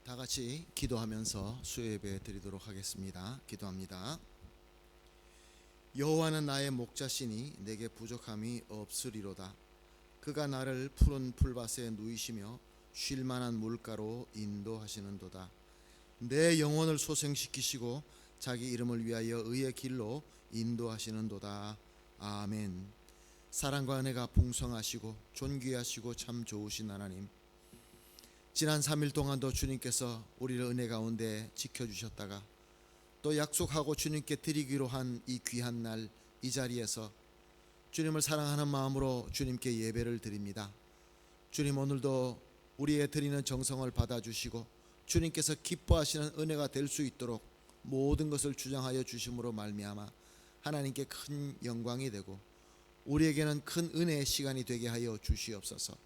다 같이 기도하면서 수요예배 드리도록 하겠습니다. 기도합니다. 여호와는 나의 목자시니 내게 부족함이 없으리로다. 그가 나를 푸른 풀밭에 누이시며 쉴만한 물가로 인도하시는도다. 내 영혼을 소생시키시고 자기 이름을 위하여 의의 길로 인도하시는도다. 아멘. 사랑과 은혜가 풍성하시고 존귀하시고 참 좋으신 하나님, 지난 3일 동안도 주님께서 우리를 은혜 가운데 지켜주셨다가 또 약속하고 주님께 드리기로 한 이 귀한 날, 이 자리에서 주님을 사랑하는 마음으로 주님께 예배를 드립니다. 주님, 오늘도 우리의 드리는 정성을 받아주시고 주님께서 기뻐하시는 은혜가 될 수 있도록 모든 것을 주장하여 주심으로 말미암아 하나님께 큰 영광이 되고 우리에게는 큰 은혜의 시간이 되게 하여 주시옵소서.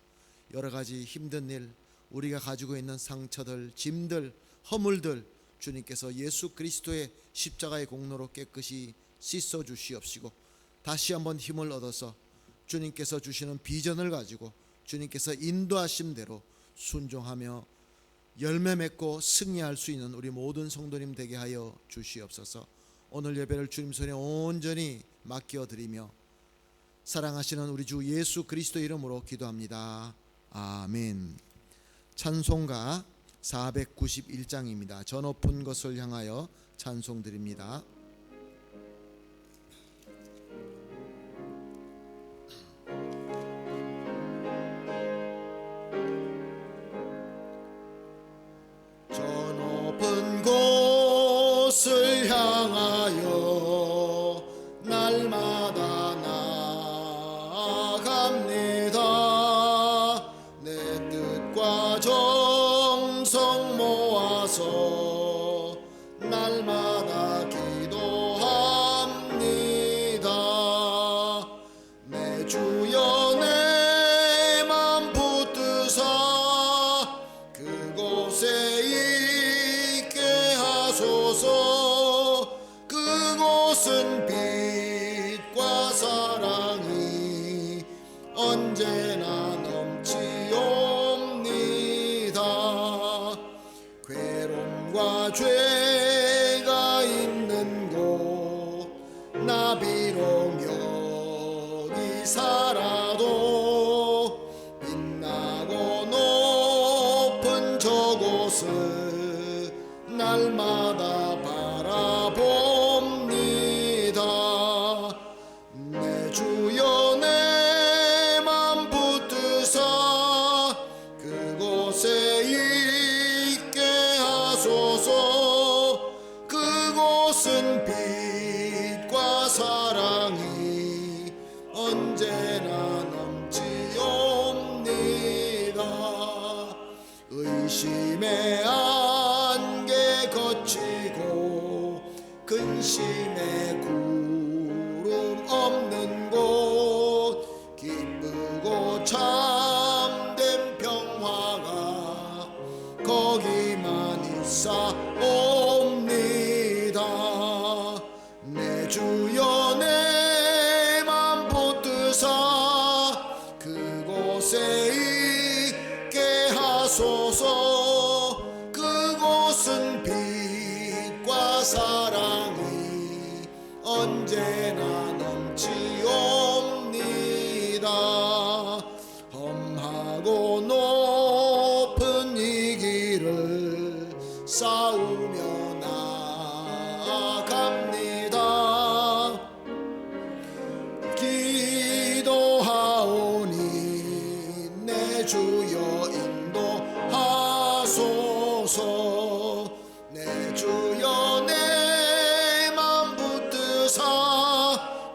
여러 가지 힘든 일, 우리가 가지고 있는 상처들, 짐들, 허물들 주님께서 예수 그리스도의 십자가의 공로로 깨끗이 씻어 주시옵시고 다시 한번 힘을 얻어서 주님께서 주시는 비전을 가지고 주님께서 인도하신 대로 순종하며 열매 맺고 승리할 수 있는 우리 모든 성도님 되게 하여 주시옵소서. 오늘 예배를 주님 손에 온전히 맡겨드리며 사랑하시는 우리 주 예수 그리스도 이름으로 기도합니다. 아멘. 찬송가 491장입니다. 저 높은 것을 향하여 찬송드립니다. 저 높은 곳을 향하여 날마다 나아갑니다. 내 뜻과 정성 모아서 날마다 기도합니다. 내 주여 내 맘 붙드사 그곳에 있게 하소서. 그곳은 빛과 사랑이 언제나 넘치옵니다. 괴로움과 죄가 있는 곳, 나 비록 여기 살아도 빛나고 높은 저곳을 날마다 바라봅니다. 내 주여 내 맘 붙드사 그곳에 있게 하소서. 그곳은 빛과 사랑이 언제나 넘치옵니다. 의심의 안개 거치고 근심의 구름 없는 곳, 기쁘고 참된 평화가 거기만 있사옵니다. 내 주여 내 맘 붙드사 그곳에 있게 하소서. 그곳은 빛과 사랑이 언제나 넘치옵니다. 험하고 높은 이 길을 싸우며 나아갑니다. 기도하오니 내 주여 인도하소서. 내 주여 내 맘 붙드사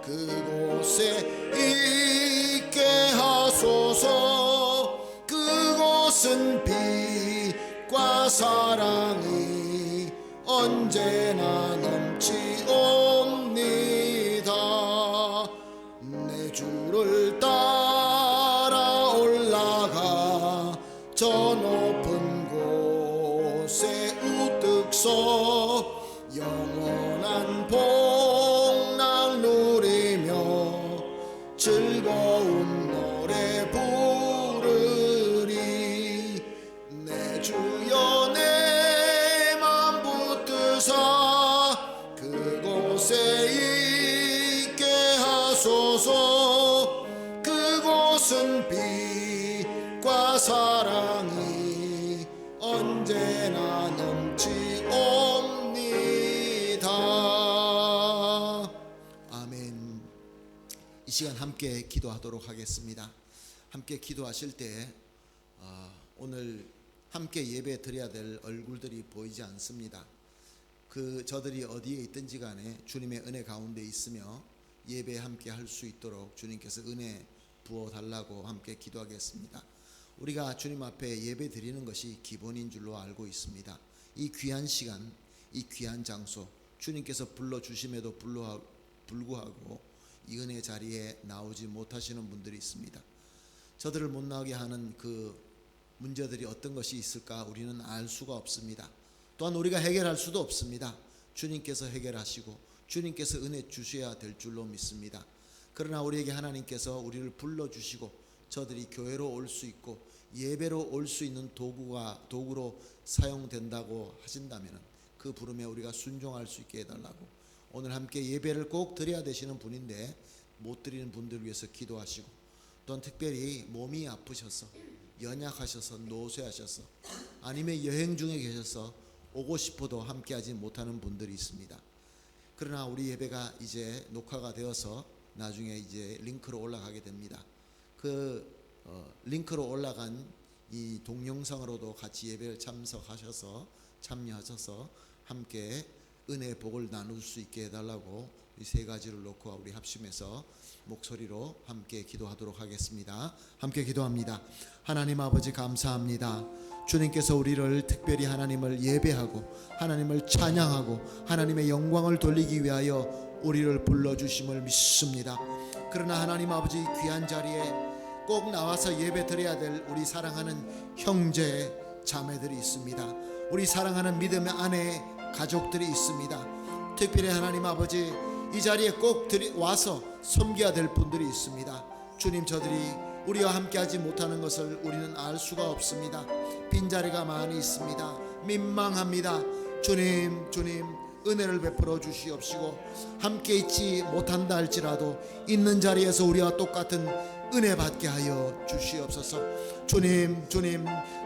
그곳에 있게 하소서. 그곳은 빛과 사랑이 언제나 넘치옵니다. 내 주를 따라 올라가 저 높은 곳에 우뚝 서 영원한 복락 누리며 즐거운 노래 부르리. 내 주여 내 빛과 사랑이 언제나 넘치옵니다. 아멘. 이 시간 함께 기도하도록 하겠습니다. 함께 기도하실 때 오늘 함께 예배 드려야 될 얼굴들이 보이지 않습니다. 저들이 어디에 있든지 간에 주님의 은혜 가운데 있으며 예배 함께 할 수 있도록 주님께서 은혜 부어 달라고 함께 기도하겠습니다. 우리가 주님 앞에 예배 드리는 것이 기본인 줄로 알고 있습니다. 이 귀한 시간, 이 귀한 장소, 주님께서 불러주심에도 불구하고 이 은혜 자리에 나오지 못하시는 분들이 있습니다. 저들을 못 나오게 하는 그 문제들이 어떤 것이 있을까 우리는 알 수가 없습니다. 또한 우리가 해결할 수도 없습니다. 주님께서 해결하시고 주님께서 은혜 주셔야 될 줄로 믿습니다. 그러나 우리에게 하나님께서 우리를 불러주시고 저들이 교회로 올 수 있고 예배로 올 수 있는 도구로 사용된다고 하신다면 그 부름에 우리가 순종할 수 있게 해달라고, 오늘 함께 예배를 꼭 드려야 되시는 분인데 못 드리는 분들을 위해서 기도하시고, 또한 특별히 몸이 아프셔서 연약하셔서 노쇠하셔서 아니면 여행 중에 계셔서 오고 싶어도 함께하지 못하는 분들이 있습니다. 그러나 우리 예배가 이제 녹화가 되어서 나중에 이제 링크로 올라가게 됩니다. 링크로 올라간 이 동영상으로도 같이 예배를 참여하셔서 함께 은혜의 복을 나눌 수 있게 해달라고 이 세 가지를 놓고 우리 합심해서 목소리로 함께 기도하도록 하겠습니다. 함께 기도합니다. 하나님 아버지 감사합니다. 주님께서 우리를 특별히 하나님을 예배하고 하나님을 찬양하고 하나님의 영광을 돌리기 위하여 우리를 불러주심을 믿습니다. 그러나 하나님 아버지 귀한 자리에 꼭 나와서 예배 드려야 될 우리 사랑하는 형제 자매들이 있습니다. 우리 사랑하는 믿음의 아내 가족들이 있습니다. 특별히 하나님 아버지 이 자리에 꼭 와서 섬겨야 될 분들이 있습니다. 주님, 저들이 우리와 함께하지 못하는 것을 우리는 알 수가 없습니다. 빈자리가 많이 있습니다. 민망합니다. 주님 은혜를 베풀어 주시옵시고, 함께 있지 못한다 할지라도 있는 자리에서 우리와 똑같은 은혜 받게 하여 주시옵소서. 주님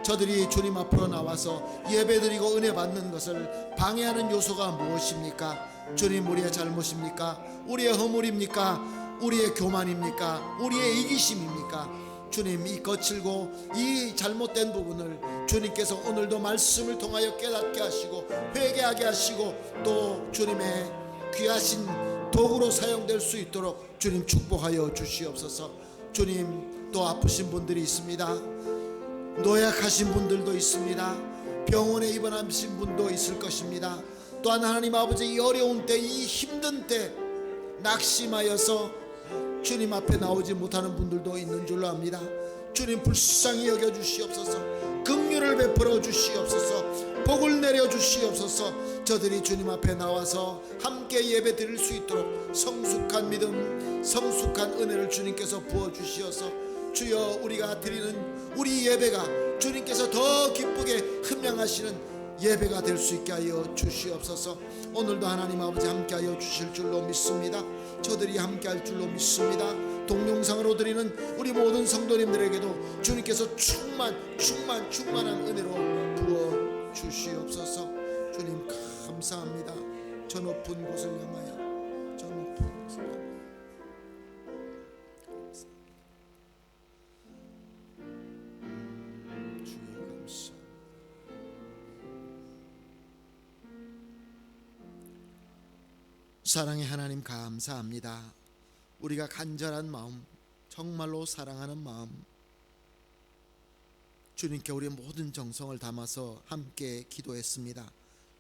저들이 주님 앞으로 나와서 예배드리고 은혜 받는 것을 방해하는 요소가 무엇입니까? 주님, 우리의 잘못입니까? 우리의 허물입니까? 우리의 교만입니까? 우리의 이기심입니까? 주님, 이 거칠고 이 잘못된 부분을 주님께서 오늘도 말씀을 통하여 깨닫게 하시고 회개하게 하시고 또 주님의 귀하신 도구로 사용될 수 있도록 주님 축복하여 주시옵소서. 주님, 또 아프신 분들이 있습니다. 노약하신 분들도 있습니다. 병원에 입원하신 분도 있을 것입니다. 또한 하나님 아버지, 이 어려운 때, 이 힘든 때 낙심하여서 주님 앞에 나오지 못하는 분들도 있는 줄로 압니다. 주님, 불쌍히 여겨 주시옵소서. 긍휼을 베풀어 주시옵소서. 복을 내려 주시옵소서. 저들이 주님 앞에 나와서 함께 예배 드릴 수 있도록 성숙한 믿음, 성숙한 은혜를 주님께서 부어 주시어서 주여, 우리가 드리는 우리 예배가 주님께서 더 기쁘게 흠양하시는 예배가 될 수 있게 하여 주시옵소서. 오늘도 하나님 아버지 함께하여 주실 줄로 믿습니다. 저들이 함께할 줄로 믿습니다. 동영상으로 드리는 우리 모든 성도님들에게도 주님께서 충만한 은혜로 부어 주시옵소서. 주님 감사합니다. 저 높은 곳을 향하여, 저 높은 곳을 향하여 사랑의 하나님 감사합니다. 우리가 간절한 마음, 정말로 사랑하는 마음, 주님께 우리의 모든 정성을 담아서 함께 기도했습니다.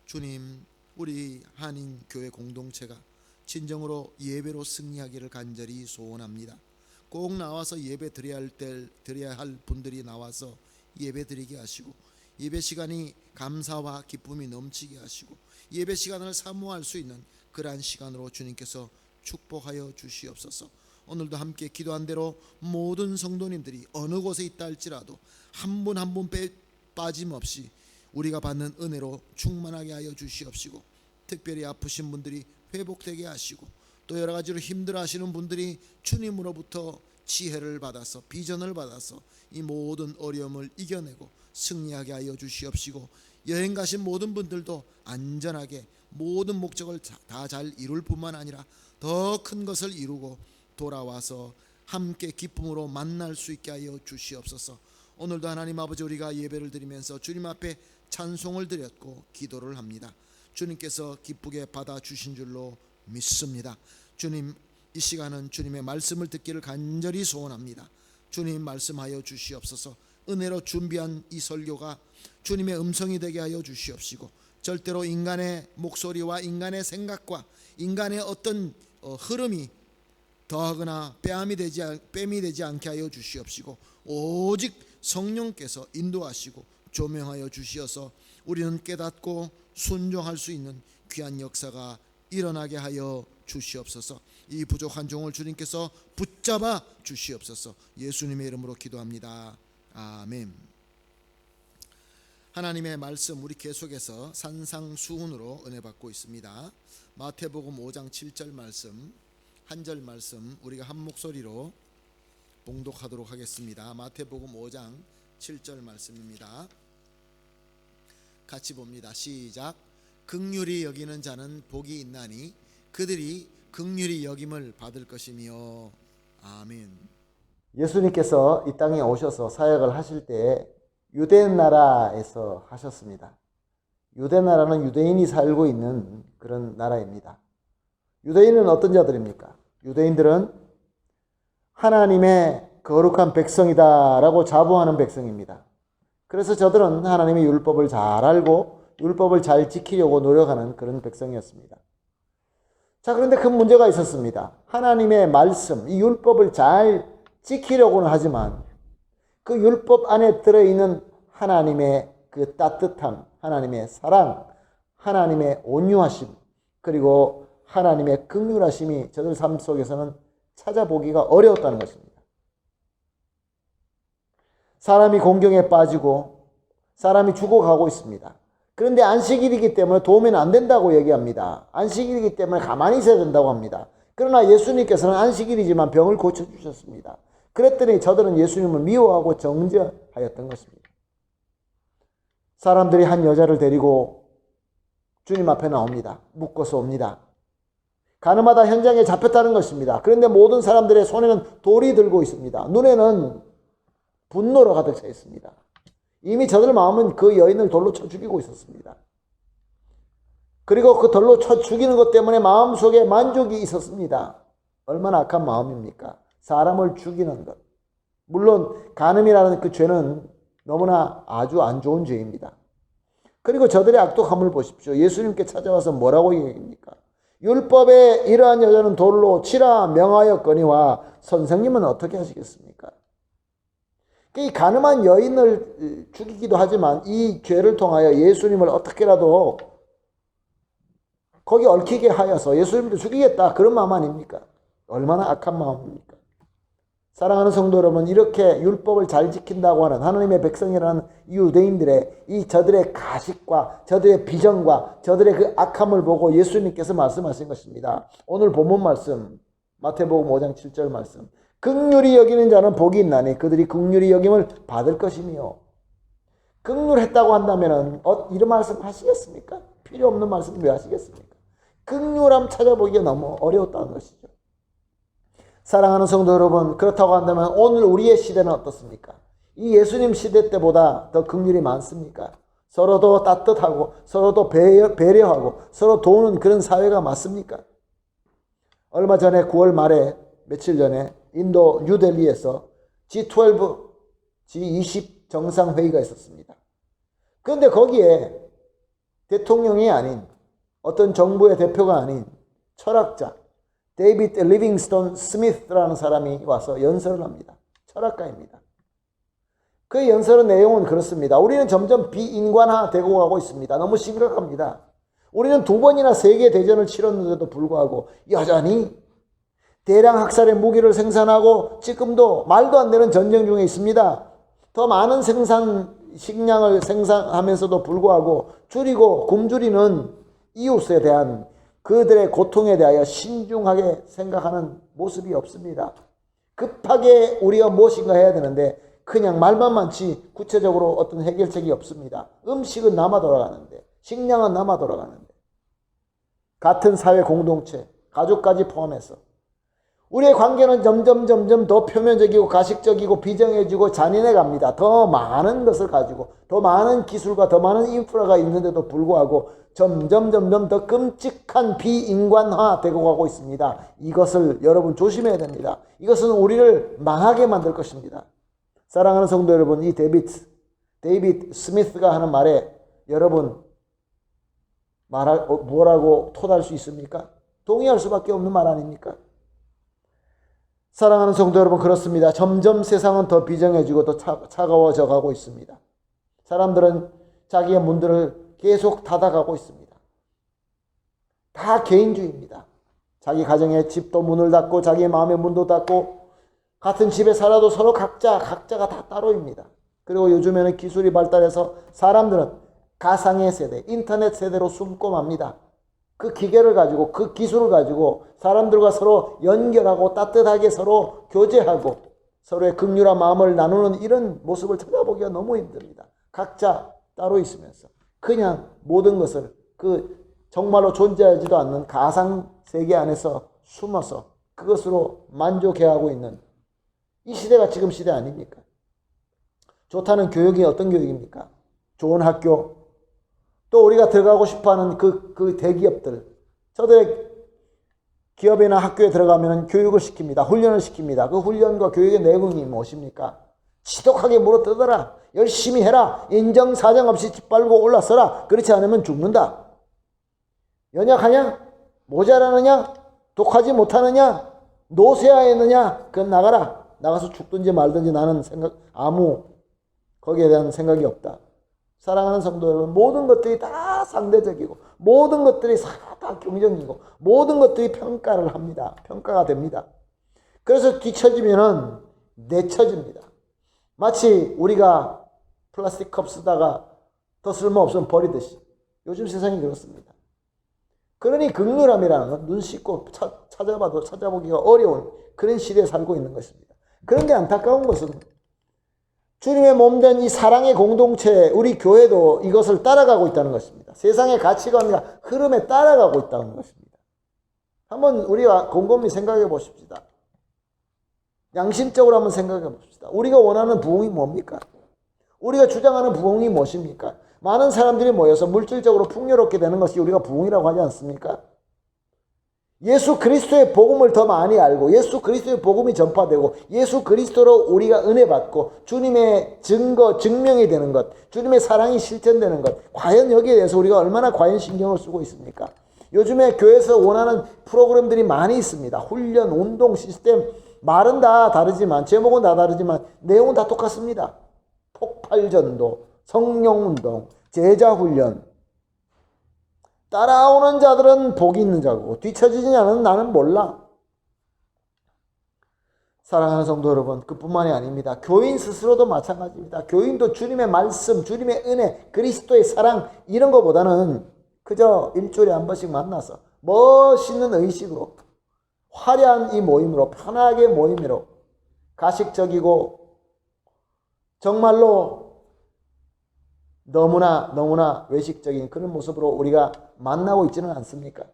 주님, 우리 한인교회 공동체가 진정으로 예배로 승리하기를 간절히 소원합니다. 꼭 나와서 예배 드려야 할 분들이 나와서 예배 드리게 하시고, 예배 시간이 감사와 기쁨이 넘치게 하시고, 예배 시간을 사모할 수 있는 그러한 시간으로 주님께서 축복하여 주시옵소서. 오늘도 함께 기도한 대로 모든 성도님들이 어느 곳에 있다 할지라도 한 분 한 분 빠짐없이 우리가 받는 은혜로 충만하게 하여 주시옵시고, 특별히 아프신 분들이 회복되게 하시고, 또 여러 가지로 힘들어 하시는 분들이 주님으로부터 지혜를 받아서 비전을 받아서 이 모든 어려움을 이겨내고 승리하게 하여 주시옵시고, 여행 가신 모든 분들도 안전하게 모든 목적을 다 잘 이룰 뿐만 아니라 더 큰 것을 이루고 돌아와서 함께 기쁨으로 만날 수 있게 하여 주시옵소서. 오늘도 하나님 아버지, 우리가 예배를 드리면서 주님 앞에 찬송을 드렸고 기도를 합니다. 주님께서 기쁘게 받아주신 줄로 믿습니다. 주님, 이 시간은 주님의 말씀을 듣기를 간절히 소원합니다. 주님 말씀하여 주시옵소서. 은혜로 준비한 이 설교가 주님의 음성이 되게 하여 주시옵시고, 절대로 인간의 목소리와 인간의 생각과 인간의 어떤 흐름이 더하거나 뺨이 되지 않게 하여 주시옵시고, 오직 성령께서 인도하시고 조명하여 주시어서 우리는 깨닫고 순종할 수 있는 귀한 역사가 일어나게 하여 주시옵소서. 이 부족한 종을 주님께서 붙잡아 주시옵소서. 예수님의 이름으로 기도합니다. 아멘. 하나님의 말씀, 우리 계속해서 산상수훈으로 은혜 받고 있습니다. 마태복음 5장 7절 말씀, 한 절 말씀 우리가 한 목소리로 봉독하도록 하겠습니다. 마태복음 5장 7절 말씀입니다. 같이 봅니다. 시작. 긍휼히 여기는 자는 복이 있나니 그들이 긍휼히 여김을 받을 것이며. 아멘. 예수님께서 이 땅에 오셔서 사역을 하실 때 유대 나라에서 하셨습니다. 유대 나라는 유대인이 살고 있는 그런 나라입니다. 유대인은 어떤 자들입니까? 유대인들은 하나님의 거룩한 백성이다 라고 자부하는 백성입니다. 그래서 저들은 하나님의 율법을 잘 알고 율법을 잘 지키려고 노력하는 그런 백성이었습니다. 자, 그런데 큰 문제가 있었습니다. 하나님의 말씀, 이 율법을 잘 지키려고는 하지만 그 율법 안에 들어있는 하나님의 그 따뜻함, 하나님의 사랑, 하나님의 온유하심, 그리고 하나님의 긍휼하심이 저들 삶 속에서는 찾아보기가 어려웠다는 것입니다. 사람이 공경에 빠지고 사람이 죽어가고 있습니다. 그런데 안식일이기 때문에 도우면 안 된다고 얘기합니다. 안식일이기 때문에 가만히 있어야 된다고 합니다. 그러나 예수님께서는 안식일이지만 병을 고쳐주셨습니다. 그랬더니 저들은 예수님을 미워하고 정죄하였던 것입니다. 사람들이 한 여자를 데리고 주님 앞에 나옵니다. 묶어서 옵니다. 가늠하다 현장에 잡혔다는 것입니다. 그런데 모든 사람들의 손에는 돌이 들고 있습니다. 눈에는 분노로 가득 차 있습니다. 이미 저들 마음은 그 여인을 돌로 쳐 죽이고 있었습니다. 그리고 그 돌로 쳐 죽이는 것 때문에 마음속에 만족이 있었습니다. 얼마나 악한 마음입니까? 사람을 죽이는 것. 물론 간음이라는 그 죄는 너무나 아주 안 좋은 죄입니다. 그리고 저들의 악독함을 보십시오. 예수님께 찾아와서 뭐라고 얘기합니까? 율법에 이러한 여자는 돌로 치라 명하였거니와 선생님은 어떻게 하시겠습니까? 이 가늠한 여인을 죽이기도 하지만 이 죄를 통하여 예수님을 어떻게라도 거기 얽히게 하여서 예수님도 죽이겠다, 그런 마음 아닙니까? 얼마나 악한 마음입니까? 사랑하는 성도 여러분, 이렇게 율법을 잘 지킨다고 하는 하나님의 백성이라는 유대인들의 이 저들의 가식과 저들의 비전과 저들의 그 악함을 보고 예수님께서 말씀하신 것입니다. 오늘 본문 말씀 마태복음 5장 7절 말씀, 긍휼히 여기는 자는 복이 있나니 그들이 긍휼히 여김을 받을 것이며. 긍휼했다고 한다면 이런 말씀 하시겠습니까? 필요 없는 말씀 왜 하시겠습니까? 긍휼함 찾아보기가 너무 어려웠다는 것이죠. 사랑하는 성도 여러분, 그렇다고 한다면 오늘 우리의 시대는 어떻습니까? 이 예수님 시대 때보다 더 긍휼이 많습니까? 서로도 따뜻하고 서로도 배려하고 서로 도우는 그런 사회가 맞습니까? 얼마 전에 9월 말에 며칠 전에 인도 뉴델리에서 G12, G20 정상회의가 있었습니다. 그런데 거기에 대통령이 아닌 어떤 정부의 대표가 아닌 철학자 데이비드 리빙스톤 스미스라는 사람이 와서 연설을 합니다. 철학가입니다. 그 연설의 내용은 그렇습니다. 우리는 점점 비인간화되고 가고 있습니다. 너무 심각합니다. 우리는 2번이나 세계대전을 치렀는데도 불구하고 여전히 대량 학살의 무기를 생산하고 지금도 말도 안 되는 전쟁 중에 있습니다. 더 많은 식량을 생산하면서도 불구하고 줄이고 굶주리는 이웃에 대한 그들의 고통에 대하여 신중하게 생각하는 모습이 없습니다. 급하게 우리가 무엇인가 해야 되는데 그냥 말만 많지 구체적으로 어떤 해결책이 없습니다. 음식은 남아 돌아가는데, 식량은 남아 돌아가는데, 같은 사회 공동체, 가족까지 포함해서 우리의 관계는 점점 더 표면적이고 가식적이고 비정해지고 잔인해 갑니다. 더 많은 것을 가지고 더 많은 기술과 더 많은 인프라가 있는데도 불구하고 점점 더 끔찍한 비인간화 되고 가고 있습니다. 이것을 여러분 조심해야 됩니다. 이것은 우리를 망하게 만들 것입니다. 사랑하는 성도 여러분, 이 데이빗 스미스가 하는 말에 여러분 뭐라고 토달 수 있습니까? 동의할 수밖에 없는 말 아닙니까? 사랑하는 성도 여러분, 그렇습니다. 점점 세상은 더 비정해지고 더 차가워져 가고 있습니다. 사람들은 자기의 문들을 계속 닫아가고 있습니다. 다 개인주의입니다. 자기 가정의 집도 문을 닫고 자기의 마음의 문도 닫고 같은 집에 살아도 서로 각자가 다 따로입니다. 그리고 요즘에는 기술이 발달해서 사람들은 가상의 세대, 인터넷 세대로 숨고 맙니다. 그 기계를 가지고 그 기술을 가지고 사람들과 서로 연결하고 따뜻하게 서로 교제하고 서로의 긍휼한 마음을 나누는 이런 모습을 찾아보기가 너무 힘듭니다. 각자 따로 있으면서 그냥 모든 것을 그 정말로 존재하지도 않는 가상 세계 안에서 숨어서 그것으로 만족해하고 있는 이 시대가 지금 시대 아닙니까? 좋다는 교육이 어떤 교육입니까? 좋은 학교, 또 우리가 들어가고 싶어하는 그 대기업들, 저들의 기업이나 학교에 들어가면 교육을 시킵니다. 훈련을 시킵니다. 그 훈련과 교육의 내용이 무엇입니까? 지독하게 물어뜯어라. 열심히 해라. 인정사정 없이 짓밟고 올라서라. 그렇지 않으면 죽는다. 연약하냐? 모자라느냐? 독하지 못하느냐? 노쇠하였느냐? 그건 나가라. 나가서 죽든지 말든지 나는 거기에 대한 생각이 없다. 사랑하는 성도 여러분, 모든 것들이 다 상대적이고 모든 것들이 다 경쟁이고 모든 것들이 평가를 합니다. 평가가 됩니다. 그래서 뒤처지면은 내쳐집니다. 마치 우리가 플라스틱 컵 쓰다가 더 쓸모없으면 버리듯이 요즘 세상이 그렇습니다. 그러니 긍휼함이라는 건 눈 씻고 찾아봐도 찾아보기가 어려운 그런 시대에 살고 있는 것입니다. 그런데 안타까운 것은 주님의 몸된 이 사랑의 공동체, 우리 교회도 이것을 따라가고 있다는 것입니다. 세상의 가치관과 흐름에 따라가고 있다는 것입니다. 한번 우리가 곰곰이 생각해 보십시다. 양심적으로 한번 생각해 봅시다. 우리가 원하는 부흥이 뭡니까? 우리가 주장하는 부흥이 무엇입니까? 많은 사람들이 모여서 물질적으로 풍요롭게 되는 것이 우리가 부흥이라고 하지 않습니까? 예수 그리스도의 복음을 더 많이 알고 예수 그리스도의 복음이 전파되고 예수 그리스도로 우리가 은혜 받고 주님의 증명이 되는 것, 주님의 사랑이 실천되는 것, 과연 여기에 대해서 우리가 얼마나 과연 신경을 쓰고 있습니까? 요즘에 교회에서 원하는 프로그램들이 많이 있습니다. 훈련, 운동, 시스템, 말은 다 다르지만 제목은 다 다르지만 내용은 다 똑같습니다. 폭발전도, 성령운동, 제자훈련. 따라오는 자들은 복이 있는 자고 뒤처지지 않은 나는 몰라. 사랑하는 성도 여러분, 그뿐만이 아닙니다. 교인 스스로도 마찬가지입니다. 교인도 주님의 말씀, 주님의 은혜, 그리스도의 사랑 이런 것보다는 그저 일주일에 한 번씩 만나서 멋있는 의식으로 화려한 이 모임으로 편하게 모임으로 가식적이고 정말로 너무나 외식적인 그런 모습으로 우리가 만나고 있지는 않습니까?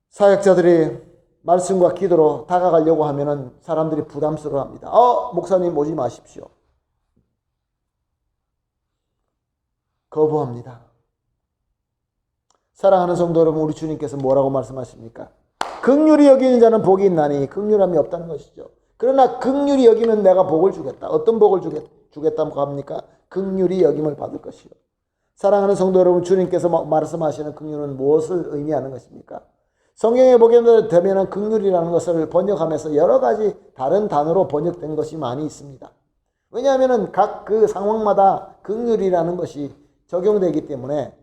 사역자들이 말씀과 기도로 다가가려고 하면은 사람들이 부담스러워합니다. 목사님 오지 마십시오. 거부합니다. 사랑하는 성도 여러분, 우리 주님께서 뭐라고 말씀하십니까? 긍휼히 여기는 자는 복이 있나니 긍휼함이 없다는 것이죠. 그러나 긍휼히 여기면 내가 복을 주겠다. 어떤 복을 주겠다고 합니까? 긍휼히 여김을 받을 것이요. 사랑하는 성도 여러분, 주님께서 말씀하시는 긍휼은 무엇을 의미하는 것입니까? 성경에 보게 되면 긍휼이라는 것을 번역하면서 여러 가지 다른 단어로 번역된 것이 많이 있습니다. 왜냐하면 각 그 상황마다 긍휼이라는 것이 적용되기 때문에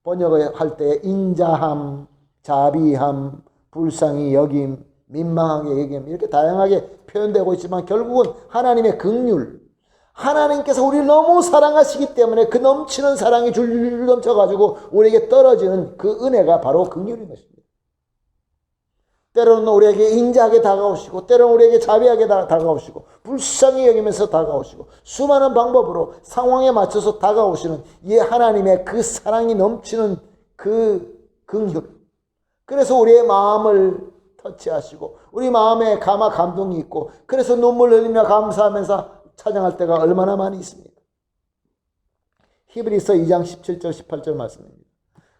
번역을 할 때 인자함, 자비함, 불쌍히 여김, 민망하게 여김 이렇게 다양하게 표현되고 있지만 결국은 하나님의 긍휼, 하나님께서 우리를 너무 사랑하시기 때문에 그 넘치는 사랑이 줄줄 넘쳐가지고 우리에게 떨어지는 그 은혜가 바로 긍휼인 것입니다. 때로는 우리에게 인자하게 다가오시고, 때로는 우리에게 자비하게 다가오시고, 불쌍히 여기면서 다가오시고, 수많은 방법으로 상황에 맞춰서 다가오시는 이 하나님의 그 사랑이 넘치는 그 긍휼. 그래서 우리의 마음을 터치하시고, 우리 마음에 감동이 있고, 그래서 눈물 흘리며 감사하면서 찬양할 때가 얼마나 많이 있습니까? 히브리서 2장 17절 18절 말씀입니다.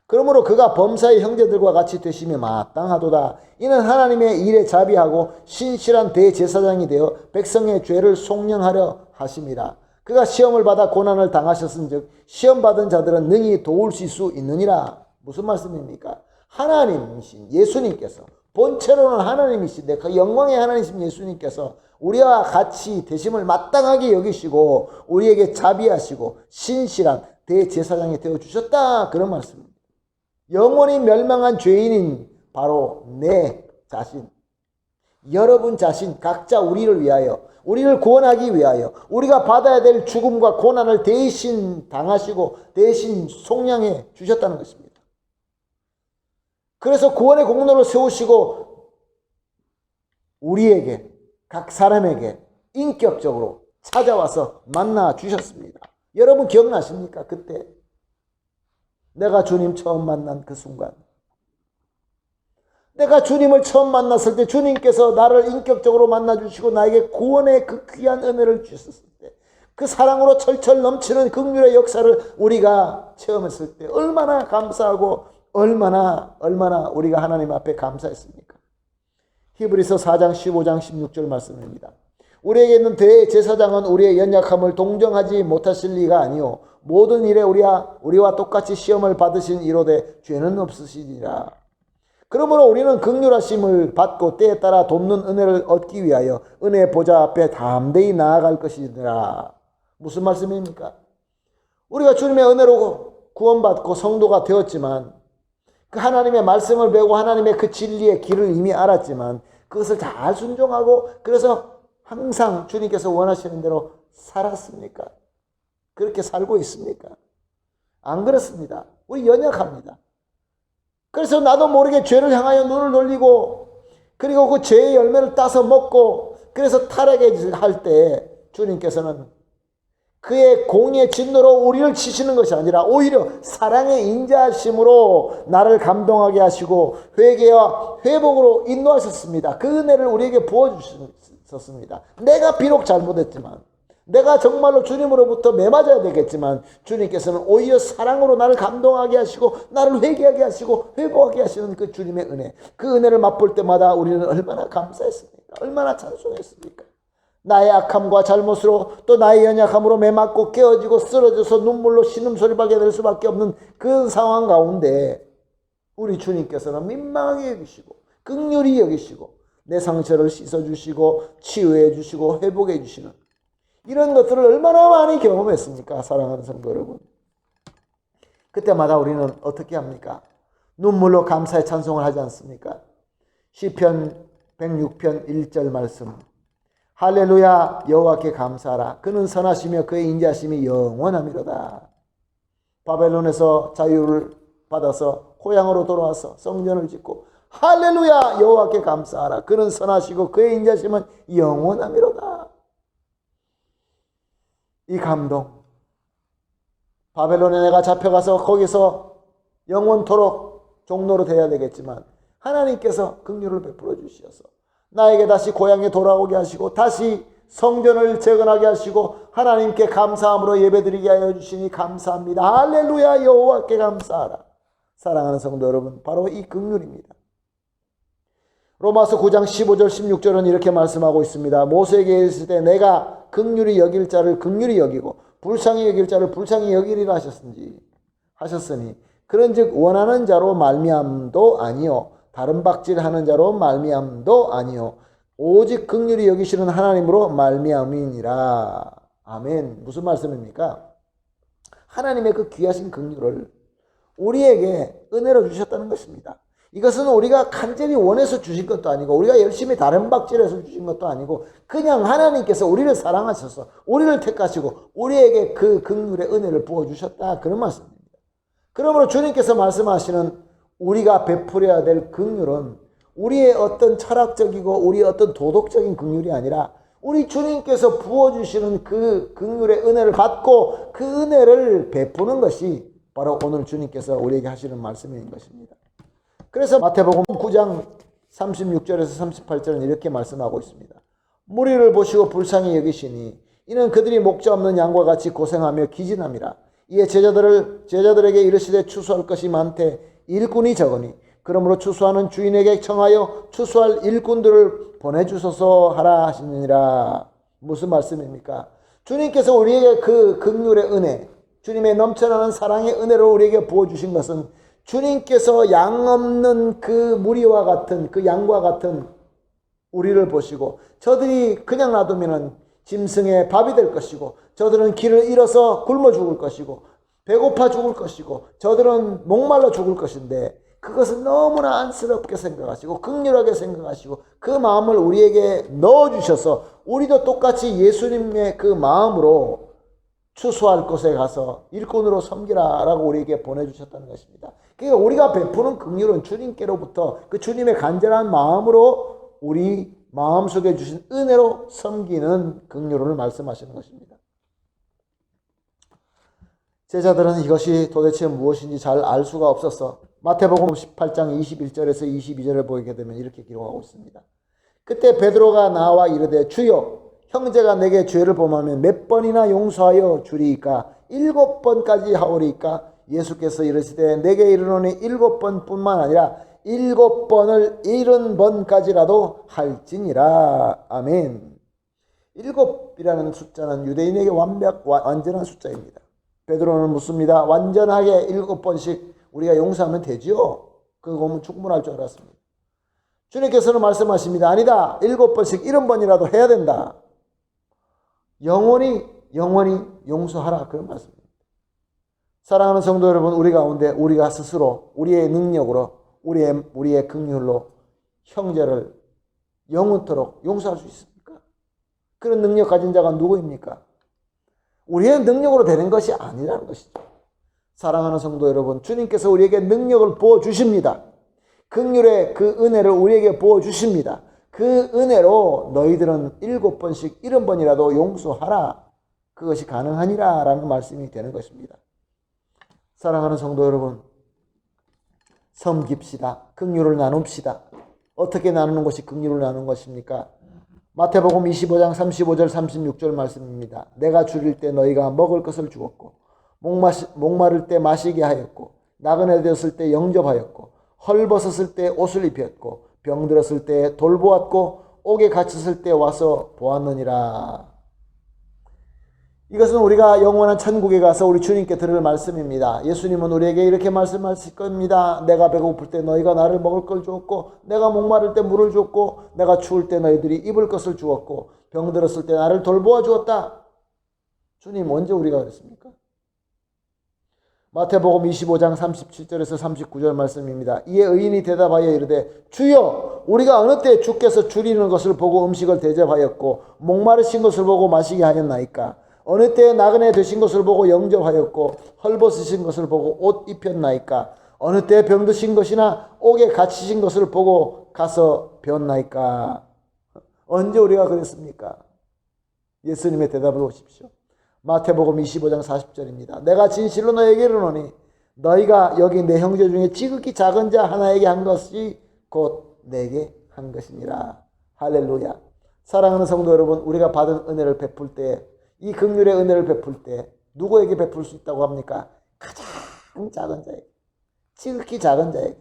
그러므로 그가 범사의 형제들과 같이 되심이 마땅하도다. 이는 하나님의 일에 자비하고 신실한 대제사장이 되어 백성의 죄를 속량하려 하심이라. 그가 시험을 받아 고난을 당하셨은즉 시험받은 자들은 능히 도우실 수 있느니라. 무슨 말씀입니까? 하나님이신 예수님께서, 본체로는 하나님이신데 그 영광의 하나님이신 예수님께서 우리와 같이 되심을 마땅하게 여기시고 우리에게 자비하시고 신실한 대제사장이 되어주셨다, 그런 말씀입니다. 영원히 멸망한 죄인인 바로 내 자신, 여러분 자신, 각자 우리를 위하여, 우리를 구원하기 위하여 우리가 받아야 될 죽음과 고난을 대신 당하시고 대신 속량해 주셨다는 것입니다. 그래서 구원의 공로를 세우시고 우리에게, 각 사람에게 인격적으로 찾아와서 만나 주셨습니다. 여러분 기억나십니까? 그때 내가 주님 처음 만난 그 순간, 내가 주님을 처음 만났을 때 주님께서 나를 인격적으로 만나주시고 나에게 구원의 그 귀한 은혜를 주셨을 때, 그 사랑으로 철철 넘치는 긍휼의 역사를 우리가 체험했을 때 얼마나 감사하고 얼마나 우리가 하나님 앞에 감사했습니까? 히브리서 4장 15장 16절 말씀입니다. 우리에게 있는 대제사장은 우리의 연약함을 동정하지 못하실 리가 아니요 모든 일에 우리와 똑같이 시험을 받으신 이로되 죄는 없으시니라. 그러므로 우리는 긍휼하심을 받고 때에 따라 돕는 은혜를 얻기 위하여 은혜의 보좌 앞에 담대히 나아갈 것이니라. 무슨 말씀입니까? 우리가 주님의 은혜로 구원받고 성도가 되었지만, 그 하나님의 말씀을 배우고 하나님의 그 진리의 길을 이미 알았지만 그것을 잘 순종하고, 그래서 항상 주님께서 원하시는 대로 살았습니까? 그렇게 살고 있습니까? 안 그렇습니다. 우리 연약합니다. 그래서 나도 모르게 죄를 향하여 눈을 돌리고, 그리고 그 죄의 열매를 따서 먹고, 그래서 타락해 할 때 주님께서는 그의 공의의 진노로 우리를 치시는 것이 아니라 오히려 사랑의 인자하심으로 나를 감동하게 하시고 회개와 회복으로 인도하셨습니다. 그 은혜를 우리에게 부어주셨습니다. 내가 비록 잘못했지만, 내가 정말로 주님으로부터 매맞아야 되겠지만 주님께서는 오히려 사랑으로 나를 감동하게 하시고 나를 회개하게 하시고 회복하게 하시는 그 주님의 은혜, 그 은혜를 맛볼 때마다 우리는 얼마나 감사했습니까? 얼마나 찬송했습니까? 나의 악함과 잘못으로 또 나의 연약함으로 매맞고 깨어지고 쓰러져서 눈물로 신음소리 밖에 낼 수밖에 없는 그 상황 가운데 우리 주님께서는 민망하게 여기시고 긍휼히 여기시고 내 상처를 씻어주시고 치유해 주시고 회복해 주시는 이런 것들을 얼마나 많이 경험했습니까? 사랑하는 성도 여러분, 그때마다 우리는 어떻게 합니까? 눈물로 감사의 찬송을 하지 않습니까? 시편 106편 1절 말씀, 할렐루야 여호와께 감사하라. 그는 선하시며 그의 인자하심이 영원하미로다. 바벨론에서 자유를 받아서 고향으로 돌아와서 성전을 짓고 할렐루야 여호와께 감사하라. 그는 선하시고 그의 인자하심은 영원하미로다. 이 감동, 바벨론에 내가 잡혀가서 거기서 영원토록 종로로 돼야 되겠지만 하나님께서 긍휼을 베풀어 주셔서 나에게 다시 고향에 돌아오게 하시고 다시 성전을 재건하게 하시고 하나님께 감사함으로 예배드리게 하여 주시니 감사합니다. 할렐루야 여호와께 감사하라. 사랑하는 성도 여러분, 바로 이 긍휼입니다. 로마서 9장 15절 16절은 이렇게 말씀하고 있습니다. 모세에게 있을 때 내가 긍휼히 여길 자를 긍휼히 여기고 불쌍히 여길 자를 불쌍히 여기리라 하셨으니 그런즉 원하는 자로 말미암도 아니요 다른 박질하는 자로 말미암도 아니요 오직 긍휼히 여기시는 하나님으로 말미암이니라. 아멘. 무슨 말씀입니까? 하나님의 그 귀하신 긍휼을 우리에게 은혜로 주셨다는 것입니다. 이것은 우리가 간절히 원해서 주신 것도 아니고 우리가 열심히 다른 박질해서 주신 것도 아니고 그냥 하나님께서 우리를 사랑하셔서 우리를 택하시고 우리에게 그 긍휼의 은혜를 부어주셨다, 그런 말씀입니다. 그러므로 주님께서 말씀하시는 우리가 베풀어야 될 긍휼은 우리의 어떤 철학적이고 우리의 어떤 도덕적인 긍휼이 아니라 우리 주님께서 부어주시는 그 긍휼의 은혜를 받고 그 은혜를 베푸는 것이 바로 오늘 주님께서 우리에게 하시는 말씀인 것입니다. 그래서 마태복음 9장 36절에서 38절은 이렇게 말씀하고 있습니다. 무리를 보시고 불쌍히 여기시니 이는 그들이 목자 없는 양과 같이 고생하며 기진함이라. 이에 제자들에게 이르시되 추수할 것이 많되 일꾼이 적으니 그러므로 추수하는 주인에게 청하여 추수할 일꾼들을 보내주소서 하라 하시느니라. 무슨 말씀입니까? 주님께서 우리에게 그 긍휼의 은혜, 주님의 넘쳐나는 사랑의 은혜를 우리에게 부어주신 것은 주님께서 양 없는 그 무리와 같은 그 양과 같은 우리를 보시고 저들이 그냥 놔두면 짐승의 밥이 될 것이고 저들은 길을 잃어서 굶어 죽을 것이고 배고파 죽을 것이고 저들은 목말라 죽을 것인데 그것을 너무나 안쓰럽게 생각하시고 긍휼하게 생각하시고 그 마음을 우리에게 넣어주셔서 우리도 똑같이 예수님의 그 마음으로 추수할 곳에 가서 일꾼으로 섬기라 라고 우리에게 보내주셨다는 것입니다. 그러니까 우리가 베푸는 긍휼은 주님께로부터 그 주님의 간절한 마음으로 우리 마음속에 주신 은혜로 섬기는 긍휼을 말씀하시는 것입니다. 제자들은 이것이 도대체 무엇인지 잘 알 수가 없어서 마태복음 18장 21절에서 22절을 보게 되면 이렇게 기록하고 있습니다. 그때 베드로가 나와 이르되 주여 형제가 내게 죄를 범하면 몇 번이나 용서하여 주리이까 7번까지 하오리이까 예수께서 이르시되 내게 이르노니 7번뿐만 아니라 7번을 70번까지라도 할지니라. 아멘. 7이라는 숫자는 유대인에게 완전한 숫자입니다. 베드로는 묻습니다. 완전하게 7번씩 우리가 용서하면 되죠? 그거 보면 충분할 줄 알았습니다. 주님께서는 말씀하십니다. 아니다. 7번씩 70번이라도 해야 된다. 영원히 용서하라. 그런 말씀입니다. 사랑하는 성도 여러분, 우리 가운데 우리가 스스로 우리의 능력으로 우리의 긍휼로 형제를 영원토록 용서할 수 있습니까? 그런 능력 가진 자가 누구입니까? 우리의 능력으로 되는 것이 아니라는 것이죠. 사랑하는 성도 여러분, 주님께서 우리에게 능력을 부어주십니다. 긍휼의 그 은혜를 우리에게 부어주십니다. 그 은혜로 너희들은 7번씩 70번이라도 용서하라. 그것이 가능하니라 라는 말씀이 되는 것입니다. 사랑하는 성도 여러분, 섬깁시다. 긍휼을 나눕시다. 어떻게 나누는 것이 긍휼을 나누는 것입니까? 마태복음 25장 35절 36절 말씀입니다. 내가 줄일 때 너희가 먹을 것을 주었고 목마를 때 마시게 하였고 나그네 되었을 때 영접하였고 헐벗었을 때 옷을 입혔고 병들었을 때 돌보았고 옥에 갇혔을 때 와서 보았느니라. 이것은 우리가 영원한 천국에 가서 우리 주님께 들을 말씀입니다. 예수님은 우리에게 이렇게 말씀하실 겁니다. 내가 배고플 때 너희가 나를 먹을 걸 주었고 내가 목마를 때 물을 주었고 내가 추울 때 너희들이 입을 것을 주었고 병들었을 때 나를 돌보아 주었다. 주님 언제 우리가 그랬습니까? 마태복음 25장 37절에서 39절 말씀입니다. 이에 의인이 대답하여 이르되 주여 우리가 어느 때 주께서 줄이는 것을 보고 음식을 대접하였고 목마르신 것을 보고 마시게 하였나이까? 어느 때 나그네 되신 것을 보고 영접하였고 헐벗으신 것을 보고 옷 입혔나이까? 어느 때 병드신 것이나 옥에 갇히신 것을 보고 가서 배웠나이까? 언제 우리가 그랬습니까? 예수님의 대답을 보십시오. 마태복음 25장 40절입니다. 내가 진실로 너에게 이르노니 너희가 여기 내 형제 중에 지극히 작은 자 하나에게 한 것이 곧 내게 한 것이니라. 할렐루야. 사랑하는 성도 여러분, 우리가 받은 은혜를 베풀 때, 이 긍휼의 은혜를 베풀 때 누구에게 베풀 수 있다고 합니까? 가장 작은 자에게, 지극히 작은 자에게,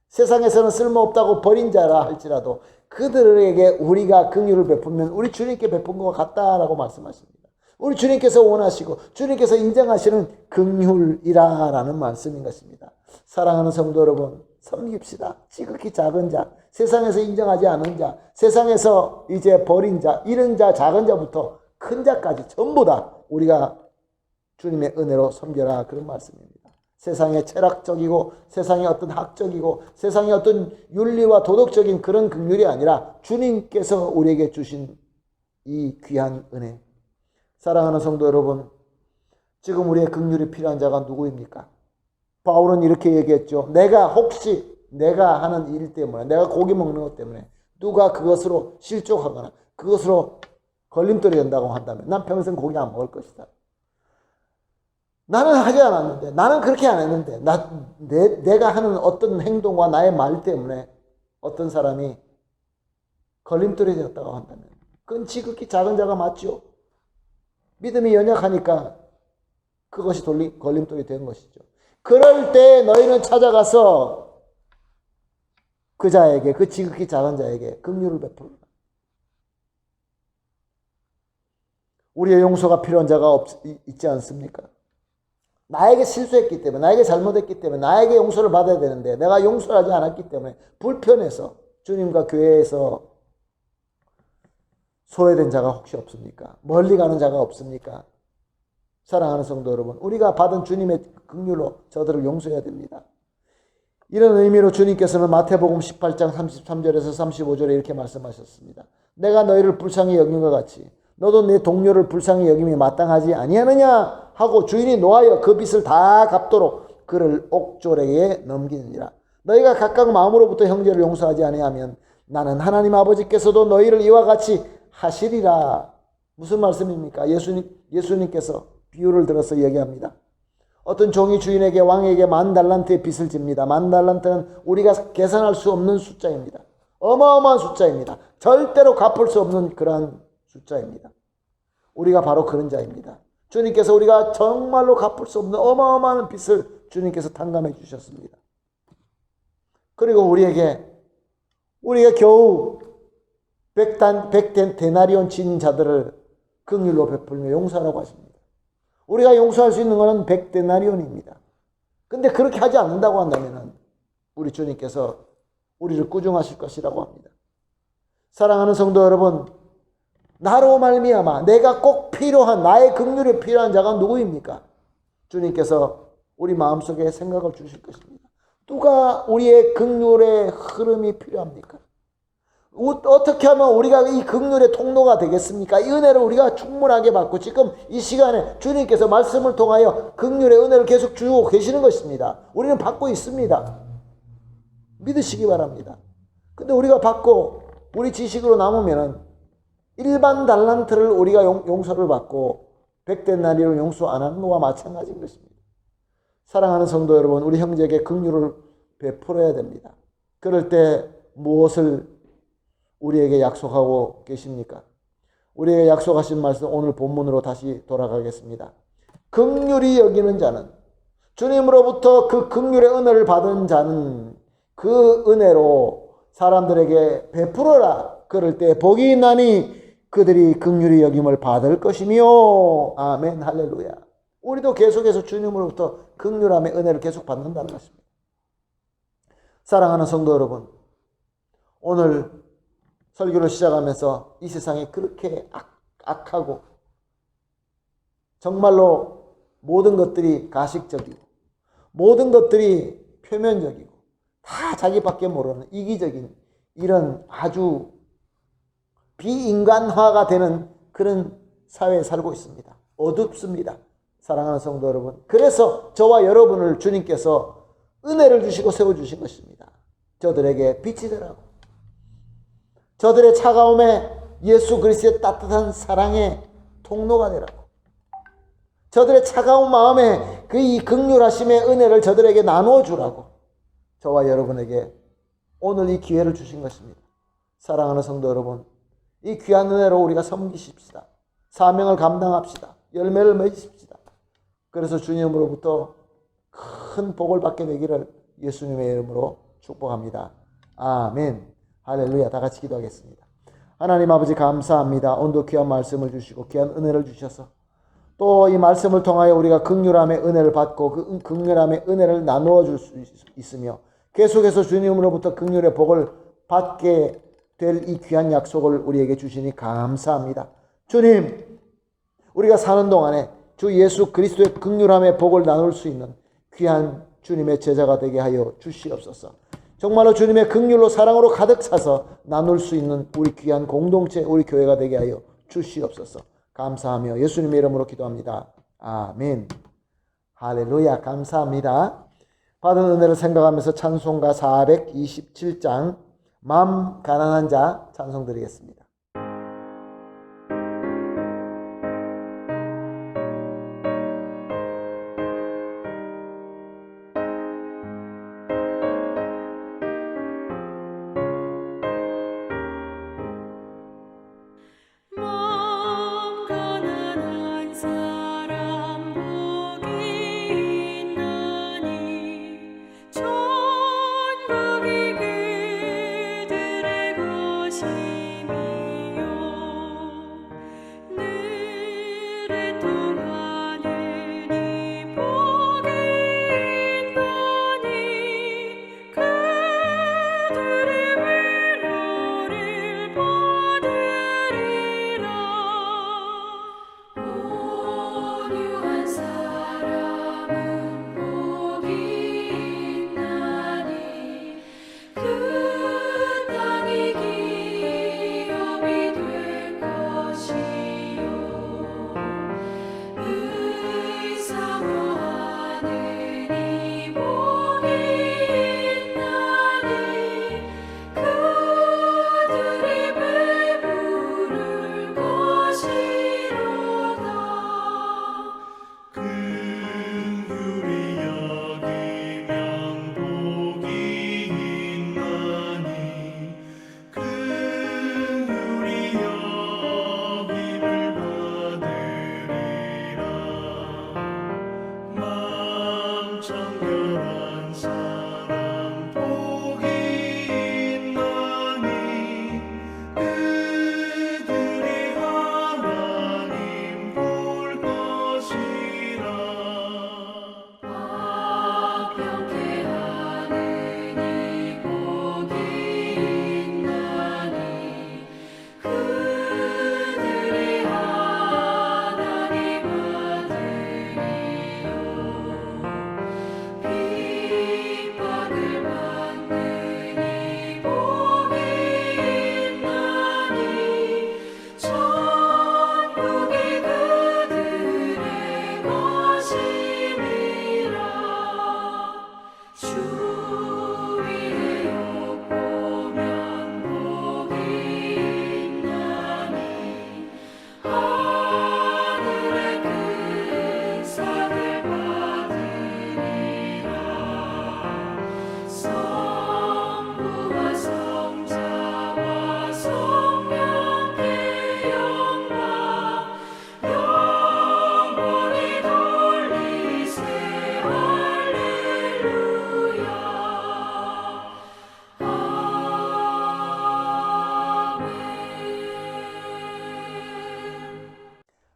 세상에서는 쓸모없다고 버린 자라 할지라도 그들에게 우리가 긍휼을 베풀면 우리 주님께 베푼 것 같다라고 말씀하십니다. 우리 주님께서 원하시고 주님께서 인정하시는 긍휼이라는 말씀인 것입니다. 사랑하는 성도 여러분, 섬깁시다. 지극히 작은 자, 세상에서 인정하지 않은 자, 세상에서 이제 버린 자, 잃은 자, 작은 자부터 큰 자까지 전부 다 우리가 주님의 은혜로 섬겨라, 그런 말씀입니다. 세상의 철학적이고 세상의 어떤 학적이고 세상의 어떤 윤리와 도덕적인 그런 긍휼이 아니라 주님께서 우리에게 주신 이 귀한 은혜. 사랑하는 성도 여러분, 지금 우리의 긍휼이 필요한 자가 누구입니까? 바울은 이렇게 얘기했죠. 내가 혹시 내가 하는 일 때문에, 내가 고기 먹는 것 때문에 누가 그것으로 실족하거나 그것으로 걸림돌이 된다고 한다면 난 평생 고기 안 먹을 것이다. 나는 하지 않았는데, 나는 그렇게 안 했는데, 내가 하는 어떤 행동과 나의 말 때문에 어떤 사람이 걸림돌이 되었다고 한다면 그건 지극히 작은 자가 맞죠. 믿음이 연약하니까 그것이 걸림돌이 된 것이죠. 그럴 때 너희는 찾아가서 그 자에게, 그 지극히 작은 자에게 긍휼을 베풀라. 우리의 용서가 필요한 자가 있지 않습니까? 나에게 실수했기 때문에, 나에게 잘못했기 때문에 나에게 용서를 받아야 되는데 내가 용서를 하지 않았기 때문에 불편해서 주님과 교회에서 소외된 자가 혹시 없습니까? 멀리 가는 자가 없습니까? 사랑하는 성도 여러분, 우리가 받은 주님의 긍휼로 저들을 용서해야 됩니다. 이런 의미로 주님께서는 마태복음 18장 33절에서 35절에 이렇게 말씀하셨습니다. 내가 너희를 불쌍히 여긴 것 같이 너도 내 동료를 불쌍히 여김이 마땅하지 아니하느냐 하고 주인이 노하여 그 빚을 다 갚도록 그를 옥졸에게 넘기느니라. 너희가 각각 마음으로부터 형제를 용서하지 아니하면 나는 하나님 아버지께서도 너희를 이와 같이 하시리라. 무슨 말씀입니까? 예수님께서 비유를 들어서 얘기합니다. 어떤 종이 주인에게 왕에게 10,000달란트의 빚을 집니다. 10,000달란트는 우리가 계산할 수 없는 숫자입니다. 어마어마한 숫자입니다. 절대로 갚을 수 없는 그러한 숫자입니다. 우리가 바로 그런 자입니다. 주님께서 우리가 정말로 갚을 수 없는 어마어마한 빚을 주님께서 탕감해 주셨습니다. 그리고 우리가 겨우 100데나리온 진 자들을 긍휼로 베풀며 용서하라고 하십니다. 우리가 용서할 수 있는 것은 100데나리온입니다. 근데 그렇게 하지 않는다고 한다면 우리 주님께서 우리를 꾸중하실 것이라고 합니다. 사랑하는 성도 여러분, 나로 말미암아 내가 꼭 필요한, 나의 긍휼이 필요한 자가 누구입니까? 주님께서 우리 마음속에 생각을 주실 것입니다. 누가 우리의 긍휼의 흐름이 필요합니까? 어떻게 하면 우리가 이 긍휼의 통로가 되겠습니까? 이 은혜를 우리가 충분하게 받고 지금 이 시간에 주님께서 말씀을 통하여 긍휼의 은혜를 계속 주고 계시는 것입니다. 우리는 받고 있습니다. 믿으시기 바랍니다. 근데 우리가 받고 우리 지식으로 남으면은 일반 달란트를 우리가 용서를 받고 100데나리온을 용서 안 하는 거와 마찬가지인 것입니다. 사랑하는 성도 여러분, 우리 형제에게 긍휼을 베풀어야 됩니다. 그럴 때 무엇을 우리에게 약속하고 계십니까? 우리에게 약속하신 말씀, 오늘 본문으로 다시 돌아가겠습니다. 긍휼히 여기는 자는, 주님으로부터 그 긍휼의 은혜를 받은 자는 그 은혜로 사람들에게 베풀어라. 그럴 때 복이 있나니 그들이 긍휼히 여김을 받을 것이며. 아멘, 할렐루야. 우리도 계속해서 주님으로부터 긍휼함의 은혜를 계속 받는다는 것입니다. 사랑하는 성도 여러분, 오늘 설교를 시작하면서 이 세상이 그렇게 악하고 정말로 모든 것들이 가식적이고 모든 것들이 표면적이고 다 자기밖에 모르는 이기적인 이런 아주 비인간화가 되는 그런 사회에 살고 있습니다. 어둡습니다. 사랑하는 성도 여러분, 그래서 저와 여러분을 주님께서 은혜를 주시고 세워주신 것입니다. 저들에게 빛이 되라고, 저들의 차가움에 예수 그리스도의 따뜻한 사랑의 통로가 되라고, 저들의 차가운 마음에 그 이 긍휼하심의 은혜를 저들에게 나누어 주라고 저와 여러분에게 오늘 이 기회를 주신 것입니다. 사랑하는 성도 여러분, 이 귀한 은혜로 우리가 섬기십시다. 사명을 감당합시다. 열매를 맺으십시다. 그래서 주님으로부터 큰 복을 받게 되기를 예수님의 이름으로 축복합니다. 아멘. 할렐루야. 다 같이 기도하겠습니다. 하나님 아버지, 감사합니다. 오늘도 귀한 말씀을 주시고 귀한 은혜를 주셔서 또 이 말씀을 통하여 우리가 긍휼함의 은혜를 받고 그 긍휼함의 은혜를 나누어 줄 수 있으며 계속해서 주님으로부터 긍휼의 복을 받게 될 이 귀한 약속을 우리에게 주시니 감사합니다. 주님, 우리가 사는 동안에 주 예수 그리스도의 긍휼함의 복을 나눌 수 있는 귀한 주님의 제자가 되게 하여 주시옵소서. 정말로 주님의 긍휼로 사랑으로 가득 차서 나눌 수 있는 우리 귀한 공동체, 우리 교회가 되게 하여 주시옵소서. 감사하며 예수님의 이름으로 기도합니다. 아멘. 할렐루야. 감사합니다. 받은 은혜를 생각하면서 찬송가 427장 마음 가난한 자 찬송 드리겠습니다. 마음 가난한 사람 복이 있나니 천국이 그들의 것임이요 늘 애통하는 이 복이 있나니 그들이 위로를 받으리라. 온유한 사람은 복이 있나니 그 땅이 기업이 될 것이요 의사모하는 이 복이 있나니 그들이 배부를 것이로다. 긍휼히 여기면 복이 있나니 긍휼히 여김을 받으리라. 마음 청결한 사람 복이 있나니 그들이 하나님 볼 것이라. 악병케 하는 이 복이 있나니 그들이 하나님 아들이요 핍박을 받는 이 복이 있나니 천국이 그들의 것임이라. 주 위에 욕보면 복이 있나니 하늘의 큰 상을 받으리라. 성부와 성자와 성령께 영광 영원히 돌리세. 할렐루야.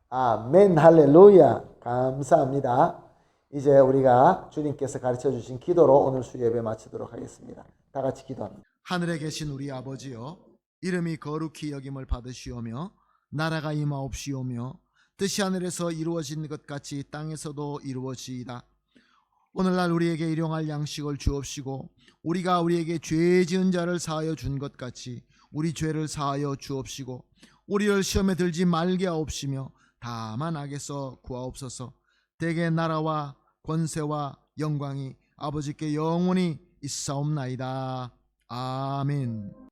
아멘, 할렐루야. 감사합니다. 이제 우리가 주님께서 가르쳐 주신 기도로 오늘 수예배 마치도록 하겠습니다. 다 같이 기도합니다. 하늘에 계신 우리 아버지여, 이름이 거룩히 여김을 받으시오며 나라가 임하옵시오며 뜻이 하늘에서 이루어진 것 같이 땅에서도 이루어지이다. 오늘날 우리에게 일용할 양식을 주옵시고 우리가 우리에게 죄 지은 자를 사하여 준 것 같이 우리 죄를 사하여 주옵시고 우리를 시험에 들지 말게 하옵시며 다만 악에서 구하옵소서. 대개 나라와 권세와 영광이 아버지께 영원히 있사옵나이다. 아멘.